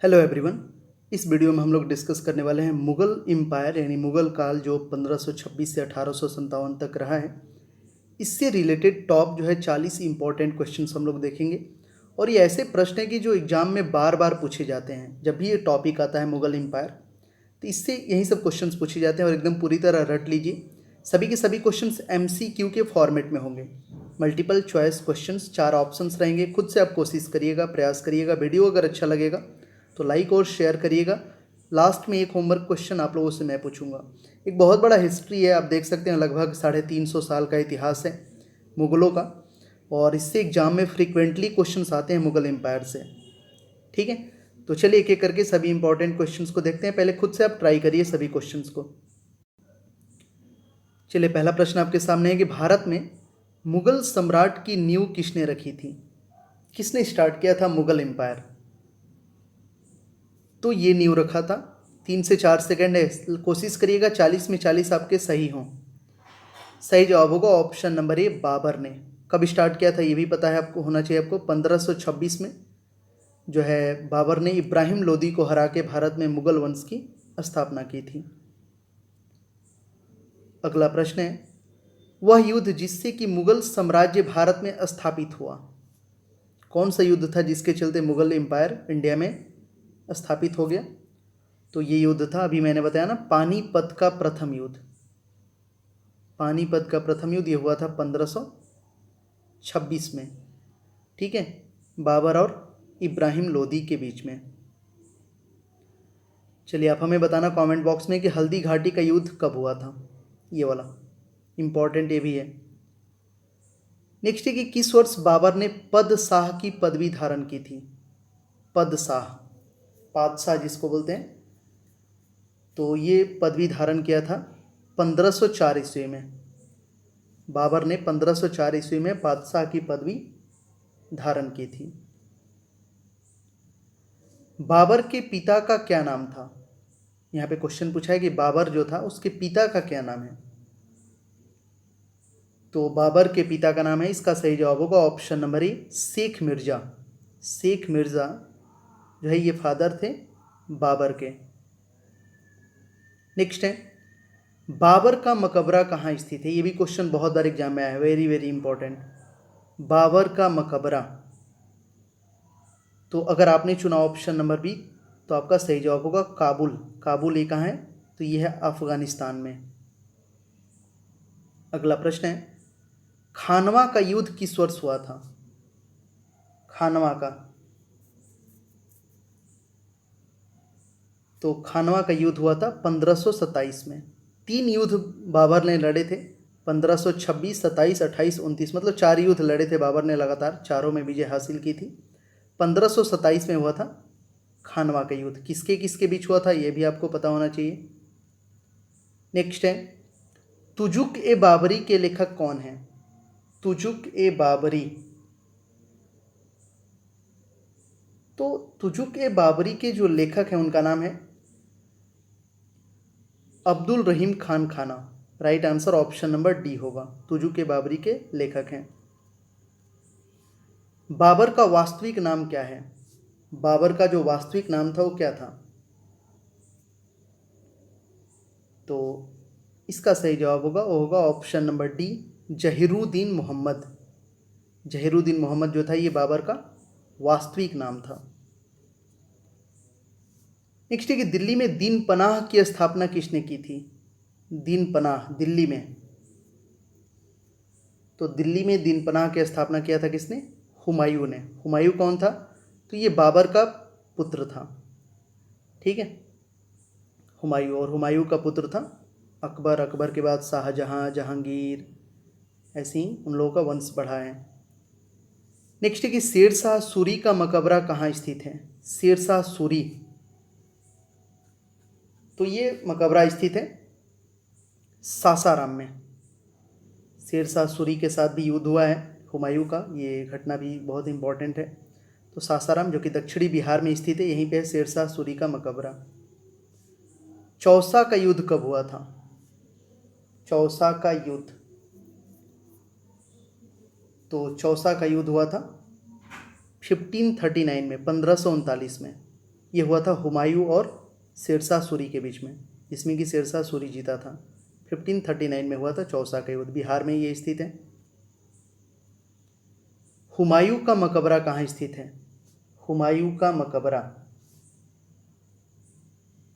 Hello everyone. इस video में हम लोग डिस्कस करने वाले हैं मुग़ल एम्पायर यानी मुग़ल काल जो 1526 से 1857 तक रहा है। इससे रिलेटेड टॉप जो है 40 इंपॉर्टेंट क्वेश्चंस हम लोग देखेंगे। और ये ऐसे प्रश्न हैं कि जो एग्ज़ाम में बार बार पूछे जाते हैं। जब भी ये टॉपिक आता है मुग़ल एम्पायर तो इससे यही सब क्वेश्चंस पूछे जाते हैं और एकदम पूरी तरह रट लीजिए। सभी के सभी क्वेश्चंस MCQ के फॉर्मेट में होंगे। मल्टीपल चॉइस क्वेश्चंस, 4 ऑप्शंस रहेंगे। खुद से आप कोशिश करिएगा, प्रयास करिएगा। वीडियो अगर अच्छा लगेगा तो लाइक और शेयर करिएगा। लास्ट में एक होमवर्क क्वेश्चन आप लोगों से मैं पूछूंगा। एक बहुत बड़ा हिस्ट्री है, आप देख सकते हैं, लगभग 350 साल का इतिहास है मुग़लों का। और इससे एग्जाम में फ्रीक्वेंटली क्वेश्चंस आते हैं मुग़ल एम्पायर से। ठीक है, तो चलिए एक एक करके सभी इंपॉर्टेंट क्वेश्चंस को देखते हैं। पहले खुद से आप ट्राई करिए सभी क्वेश्चंस को। चलिए, पहला प्रश्न आपके सामने है कि भारत में मुग़ल सम्राट की नींव किसने रखी थी? किसने स्टार्ट किया था मुग़ल एम्पायर? तो ये नींव रखा था। 3 से 4 सेकंड है, कोशिश करिएगा 40 में 40 आपके सही हों। सही जवाब होगा ऑप्शन नंबर ए, बाबर ने। कब स्टार्ट किया था ये भी पता है आपको, होना चाहिए आपको। 1526 में जो है बाबर ने इब्राहिम लोदी को हरा के भारत में मुग़ल वंश की स्थापना की थी। अगला प्रश्न है, वह युद्ध जिससे कि मुग़ल साम्राज्य भारत में स्थापित हुआ, कौन सा युद्ध था जिसके चलते मुग़ल एम्पायर इंडिया में स्थापित हो गया? तो ये युद्ध था, अभी मैंने बताया ना, पानीपत का प्रथम युद्ध। पानीपत का प्रथम युद्ध ये हुआ था 1526 में। ठीक है, बाबर और इब्राहिम लोदी के बीच में। चलिए, आप हमें बताना कमेंट बॉक्स में कि हल्दी घाटी का युद्ध कब हुआ था। ये वाला इंपॉर्टेंट ये भी है। नेक्स्ट है कि किस वर्ष बाबर ने पदशाह की पदवी धारण की थी? पदशाह, पादशाह जिसको बोलते हैं, तो ये पदवी धारण किया था 1504 ईस्वी में। बाबर ने 1504 ईस्वी में पादशाह की पदवी धारण की थी। बाबर के पिता का क्या नाम था? यहाँ पे क्वेश्चन पूछा है कि बाबर जो था उसके पिता का क्या नाम है। तो बाबर के पिता का नाम है, इसका सही जवाब होगा option number A, Sheikh Mirza. Sheikh Mirza जो है ये फादर थे बाबर के। नेक्स्ट है, बाबर का मकबरा कहाँ स्थित है? ये भी क्वेश्चन बहुत बार एग्जाम में आया है, वेरी वेरी इंपॉर्टेंट। बाबर का मकबरा, तो अगर आपने चुना ऑप्शन नंबर बी तो आपका सही जवाब होगा काबुल। काबुल ये कहाँ है? तो ये है अफगानिस्तान में। अगला प्रश्न है, खानवा का युद्ध किस वर्ष हुआ था? खानवा का, तो खानवा का युद्ध हुआ था 1527 में। 3 युद्ध बाबर ने लड़े थे, 1526, 27, 28, 29, मतलब 4 युद्ध लड़े थे बाबर ने लगातार, चारों में विजय हासिल की थी। 1527 में हुआ था खानवा का युद्ध। किसके किसके बीच हुआ था ये भी आपको पता होना चाहिए। नेक्स्ट है, तुजुक ए बाबरी के लेखक कौन है? तुजुक ए बाबरी, तो तुजुक ए बाबरी के जो लेखक हैं उनका नाम है अब्दुल रहीम खान खाना। Right answer option number D होगा, तुजुक ए बाबरी के लेखक हैं। बाबर का वास्तविक नाम क्या है? बाबर का जो वास्तविक नाम था वो क्या था? तो इसका सही जवाब होगा, वो होगा option number D, Zahiruddin Mohammad. Zahiruddin Mohammad जो था ये बाबर का वास्तविक नाम था। नेक्स्ट है कि दिल्ली में दीन पनाह की स्थापना किसने की थी? दीन पनाह दिल्ली में, तो दिल्ली में दीन पनाह की स्थापना किया था किसने? हुमायूं ने। हुमायूं कौन था? तो ये बाबर का पुत्र था। ठीक है, हुमायूं, और हुमायूं का पुत्र था अकबर। अकबर के बाद शाहजहां, जहांगीर, ऐसे ही उन लोगों का वंश बढ़ा है। नेक्स्ट है कि शेरशाह सूरी का मकबरा कहाँ स्थित है? शेरशाह सूरी, तो ये मकबरा स्थित है सासाराम में। शेरशाह सूरी के साथ भी युद्ध हुआ है हुमायूं का, ये घटना भी बहुत इंपॉर्टेंट है। तो सासाराम जो कि दक्षिणी बिहार में स्थित है, यहीं पे है शेरशाह सूरी का मकबरा। चौसा का युद्ध कब हुआ था? चौसा का युद्ध, तो चौसा का युद्ध हुआ था 1539 में, 1539 में। ये हुआ था हुमायूं और शेरशाह सूरी के बीच में, जिसमें कि शेरशाह सूरी जीता था। 1539 में हुआ था चौसा का युद्ध, बिहार में ये स्थित है। हुमायूं का मकबरा कहाँ स्थित है? हुमायूं का मकबरा,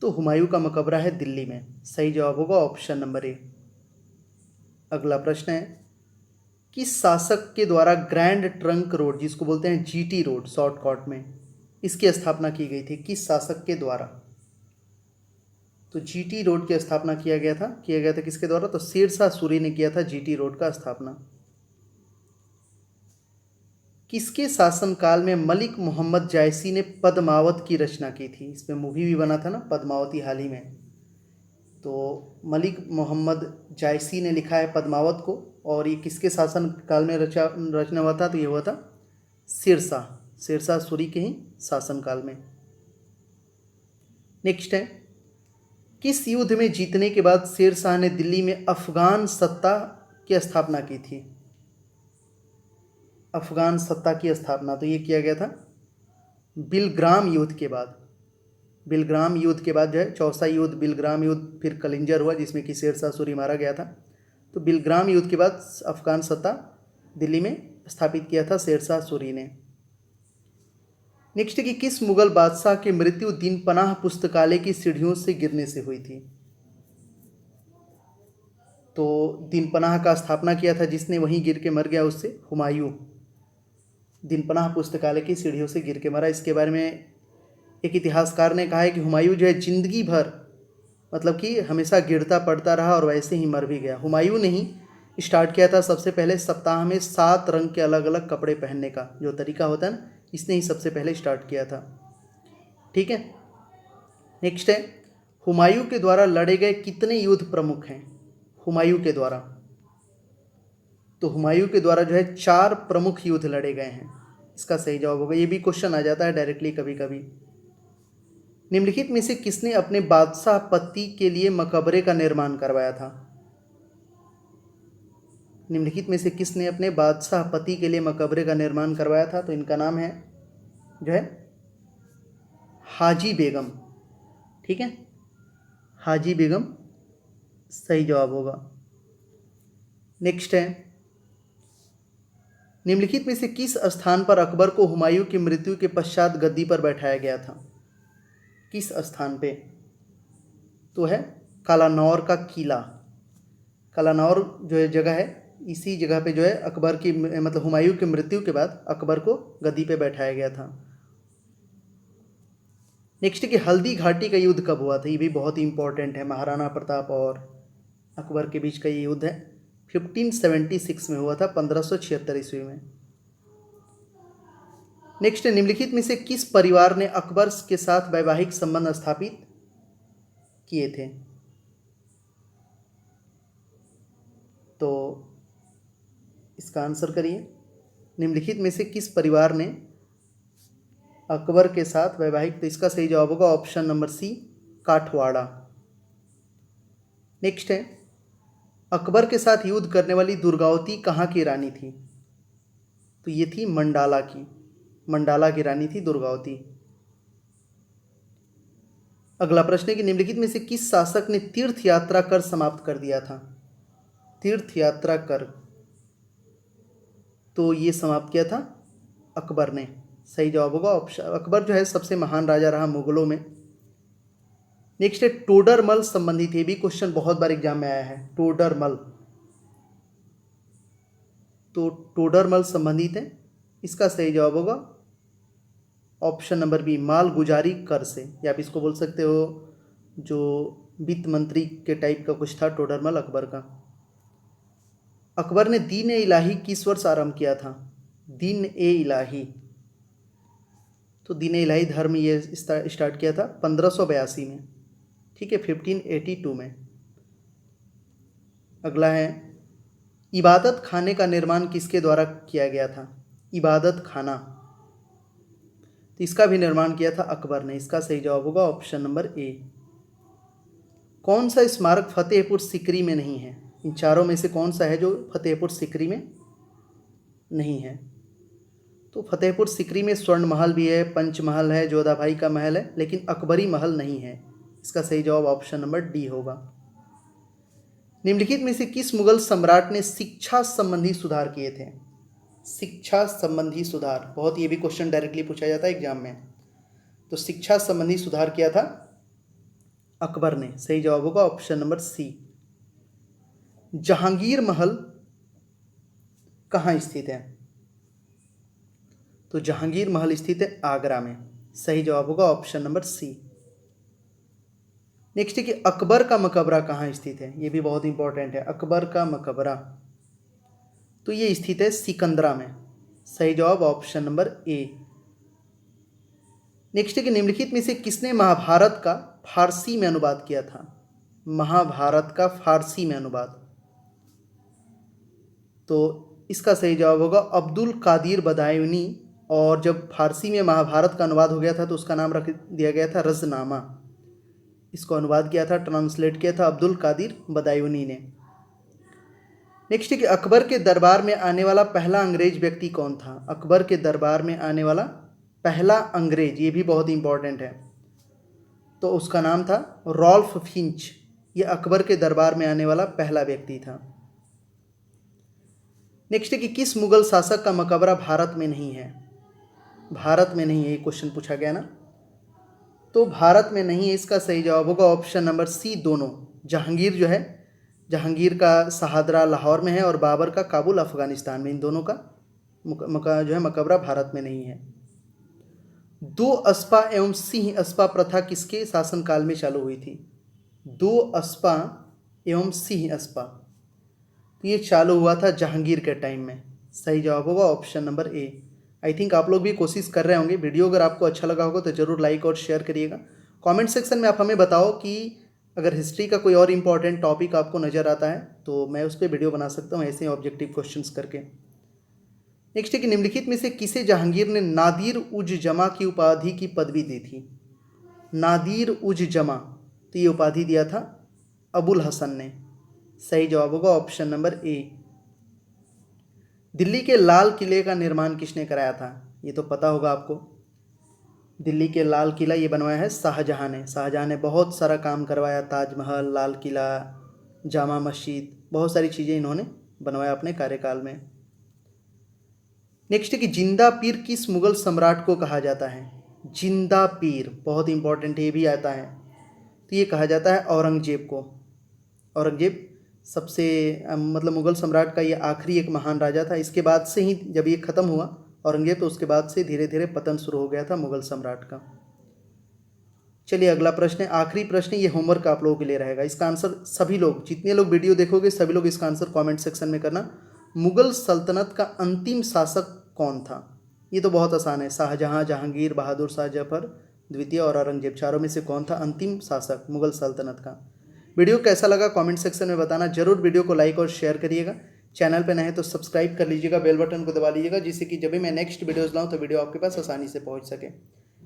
तो हुमायूं का मकबरा है दिल्ली में। सही जवाब होगा ऑप्शन नंबर ए। अगला प्रश्न है, किस शासक के द्वारा ग्रैंड ट्रंक रोड, जिसको बोलते हैं जीटी रोड शॉर्टकट में, इसकी स्थापना की गई थी? किस शासक के द्वारा? तो जीटी रोड की स्थापना किया गया था किसके द्वारा? तो शेरशाह सूरी ने किया था जीटी रोड का स्थापना। किसके शासनकाल में मलिक मोहम्मद जायसी ने पद्मावत की रचना की थी? इसमें मूवी भी बना था ना पद्मावती हाल ही में। तो मलिक मोहम्मद जायसी ने लिखा है पद्मावत को, और ये किसके शासन काल में रचना हुआ था? तो ये हुआ था शेरशाह सूरी के ही शासनकाल में। नेक्स्ट है, किस युद्ध में जीतने के बाद शेरशाह ने दिल्ली में अफगान सत्ता की स्थापना की थी? अफगान सत्ता की स्थापना तो ये किया गया था बिलग्राम युद्ध के बाद। बिलग्राम युद्ध के बाद जो है चौसा युद्ध, बिलग्राम युद्ध, फिर कलिंजर हुआ जिसमें कि शेरशाह सूरी मारा गया था। तो बिलग्राम युद्ध के बाद अफगान सत्ता दिल्ली में स्थापित किया था शेरशाह सूरी ने। नेक्स्ट है कि किस मुगल बादशाह की मृत्यु दीनपनाह पुस्तकालय की सीढ़ियों से गिरने से हुई थी? तो दीनपनाह का स्थापना किया था जिसने, वहीं गिर के मर गया, उससे हुमायूं। दीनपनाह पुस्तकालय की सीढ़ियों से गिर के मरा। इसके बारे में एक इतिहासकार ने कहा है कि हुमायूं जो है जिंदगी भर मतलब कि हमेशा गिरता पड़ता रहा और वैसे ही मर भी गया। हुमायूं ने ही स्टार्ट किया था सबसे पहले सप्ताह में 7 रंग के अलग अलग कपड़े पहनने का जो तरीका होता है ना, इसने ही सबसे पहले स्टार्ट किया था। ठीक है। नेक्स्ट है, हुमायूं के द्वारा लड़े गए कितने युद्ध प्रमुख हैं? हुमायूं के द्वारा, तो हुमायूं के द्वारा जो है 4 प्रमुख युद्ध लड़े गए हैं। इसका सही जवाब होगा। ये भी क्वेश्चन आ जाता है डायरेक्टली कभी कभी। निम्नलिखित में से किसने अपने बादशाह पति के लिए मकबरे का निर्माण करवाया था? निम्नलिखित में से किसने अपने बादशाह पति के लिए मकबरे का निर्माण करवाया था? तो इनका नाम है जो है हाजी बेगम। ठीक है, हाजी बेगम सही जवाब होगा। नेक्स्ट है, निम्नलिखित में से किस स्थान पर अकबर को हुमायूं की मृत्यु के पश्चात गद्दी पर बैठाया गया था? किस स्थान पे? तो है कालानौर का किला। कालानौर जो है जगह है, इसी जगह पे जो है अकबर की मतलब हुमायूं की मृत्यु के बाद अकबर को गद्दी पे बैठाया गया था। नेक्स्ट कि हल्दी घाटी का युद्ध कब हुआ था? ये भी बहुत ही इंपॉर्टेंट है। महाराणा प्रताप और अकबर के बीच का ये युद्ध है, 1576 में हुआ था, 1576 ईस्वी में। नेक्स्ट, निम्नलिखित में से किस परिवार ने अकबर के साथ वैवाहिक संबंध स्थापित किए थे? तो इसका आंसर करिए। निम्नलिखित में से किस परिवार ने अकबर के साथ वैवाहिक, तो इसका सही जवाब होगा ऑप्शन नंबर सी, काठवाड़ा। नेक्स्ट है, अकबर के साथ युद्ध करने वाली दुर्गावती कहाँ की रानी थी? तो ये थी मंडाला की, मंडाला की रानी थी दुर्गावती। अगला प्रश्न है कि निम्नलिखित में से किस शासक ने तीर्थ यात्रा कर समाप्त कर दिया था? तीर्थ यात्रा कर, तो ये समाप्त किया था अकबर ने। सही जवाब होगा ऑप्शन, अकबर जो है सबसे महान राजा रहा मुगलों में। नेक्स्ट है, टोडरमल संबंधित, ये भी क्वेश्चन बहुत बार एग्जाम में आया है। टोडरमल, तो टोडरमल संबंधित है, इसका सही जवाब होगा ऑप्शन नंबर बी, मालगुजारी कर से, या आप इसको बोल सकते हो जो वित्त मंत्री के टाइप का कुछ था टोडरमल अकबर का। अकबर ने दीन ए इलाही किस वर्ष आरंभ किया था? दीन ए इलाही, तो दीन ए इलाही धर्म ये स्टार्ट किया था 1582 में। ठीक है, 1582 में। अगला है, इबादत खाने का निर्माण किसके द्वारा किया गया था? इबादत खाना, तो इसका भी निर्माण किया था अकबर ने। इसका सही जवाब होगा ऑप्शन नंबर ए। कौन सा स्मारक फतेहपुर सीकरी में नहीं है? इन चारों में से कौन सा है जो फतेहपुर सीकरी में नहीं है? तो फतेहपुर सिकरी में स्वर्ण महल भी है, पंचमहल है, जोधाबाई का महल है, लेकिन अकबरी महल नहीं है। इसका सही जवाब ऑप्शन नंबर डी होगा। निम्नलिखित में से किस मुगल सम्राट ने शिक्षा संबंधी सुधार किए थे? शिक्षा संबंधी सुधार, बहुत ये भी क्वेश्चन डायरेक्टली पूछा जाता है एग्जाम में। तो शिक्षा संबंधी सुधार किया था अकबर ने। सही जवाब होगा ऑप्शन नंबर सी। जहांगीर महल कहाँ स्थित है? तो जहांगीर महल स्थित है आगरा में। सही जवाब होगा ऑप्शन नंबर सी। नेक्स्ट है कि अकबर का मकबरा कहाँ स्थित है? ये भी बहुत इंपॉर्टेंट है। अकबर का मकबरा तो ये स्थित है सिकंदरा में। सही जवाब ऑप्शन नंबर ए। नेक्स्ट है कि निम्नलिखित में से किसने महाभारत का फारसी में अनुवाद किया था? महाभारत का फारसी में अनुवाद, तो इसका सही जवाब होगा अब्दुल कादिर बदायूनी। और जब फारसी में महाभारत का अनुवाद हो गया था तो उसका नाम रख दिया गया था रजनामा। इसको अनुवाद किया था, ट्रांसलेट किया था अब्दुल कादिर बदायूनी ने। नेक्स्ट है कि अकबर के दरबार में आने वाला पहला अंग्रेज व्यक्ति कौन था? अकबर के दरबार में आने वाला पहला अंग्रेज, ये भी बहुत इंपॉर्टेंट है, तो उसका नाम था रॉल्फ फिंच। ये अकबर के दरबार में आने वाला पहला व्यक्ति था। नेक्स्ट है कि किस मुगल शासक का मकबरा भारत में नहीं है? भारत में नहीं है, ये क्वेश्चन पूछा गया ना, तो भारत में नहीं है। इसका सही जवाब होगा ऑप्शन नंबर सी, दोनों। जहांगीर जो है, जहांगीर का शाहदरा लाहौर में है और बाबर का काबुल अफगानिस्तान में। इन दोनों का जो है मकबरा भारत में नहीं है। दो अस्पा एवं सिंह अस्पा प्रथा किसके शासनकाल में चालू हुई थी? दो अस्पा एवं सिंह अस्पा, तो ये चालू हुआ था जहांगीर के टाइम में। सही जवाब होगा option number A. I think आप लोग भी कोशिश कर रहे होंगे। वीडियो अगर आपको अच्छा लगा होगा तो ज़रूर लाइक और शेयर करिएगा। कमेंट सेक्शन में आप हमें बताओ कि अगर हिस्ट्री का कोई और इम्पॉर्टेंट टॉपिक आपको नज़र आता है तो मैं उस पर वीडियो बना सकता हूँ ऐसे ऑब्जेक्टिव क्वेश्चंस करके। नेक्स्ट है कि निम्नलिखित में से किसे जहांगीर ने नादिर उज जमा की उपाधि की पदवी दी थी? नादिर उज जमा, तो ये उपाधि दिया था अबुल हसन ने। सही जवाब होगा ऑप्शन नंबर ए। दिल्ली के लाल किले का निर्माण किसने कराया था? ये तो पता होगा आपको। दिल्ली के लाल किला ये बनवाया है शाहजहां ने। शाहजहां ने बहुत सारा काम करवाया, ताजमहल, लाल किला, जामा मस्जिद, बहुत सारी चीज़ें इन्होंने बनवाया अपने कार्यकाल में। नेक्स्ट है कि जिंदा पीर किस मुगल सम्राट को कहा जाता है? जिंदा पीर बहुत इंपॉर्टेंट है, ये भी आता है, तो ये कहा जाता है औरंगजेब को। औरंगजेब सबसे मतलब मुगल सम्राट का ये आखिरी एक महान राजा था। इसके बाद से ही जब ये ख़त्म हुआ औरंगजेब, तो उसके बाद से धीरे धीरे पतन शुरू हो गया था मुगल सम्राट का। चलिए अगला प्रश्न है, आखिरी प्रश्न, ये होमवर्क आप लोगों के लिए रहेगा। इसका आंसर सभी लोग, जितने लोग वीडियो देखोगे सभी लोग इसका आंसर कमेंट सेक्शन में करना। मुगल सल्तनत का अंतिम शासक कौन था? ये तो बहुत आसान है, शाहजहां, जहांगीर, बहादुर शाह जफर द्वितीय और औरंगजेब, चारों में से कौन था अंतिम शासक मुगल सल्तनत का? वीडियो कैसा लगा कमेंट सेक्शन में बताना। जरूर वीडियो को लाइक और शेयर करिएगा। चैनल पे नए हैं तो सब्सक्राइब कर लीजिएगा, बेल बटन को दबा लीजिएगा, जिससे कि जब भी मैं नेक्स्ट वीडियोज़ लाऊँ तो वीडियो आपके पास आसानी से पहुँच सके।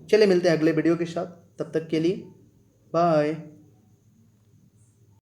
चलिए मिलते हैं अगले वीडियो के साथ, तब तक के लिए बाय।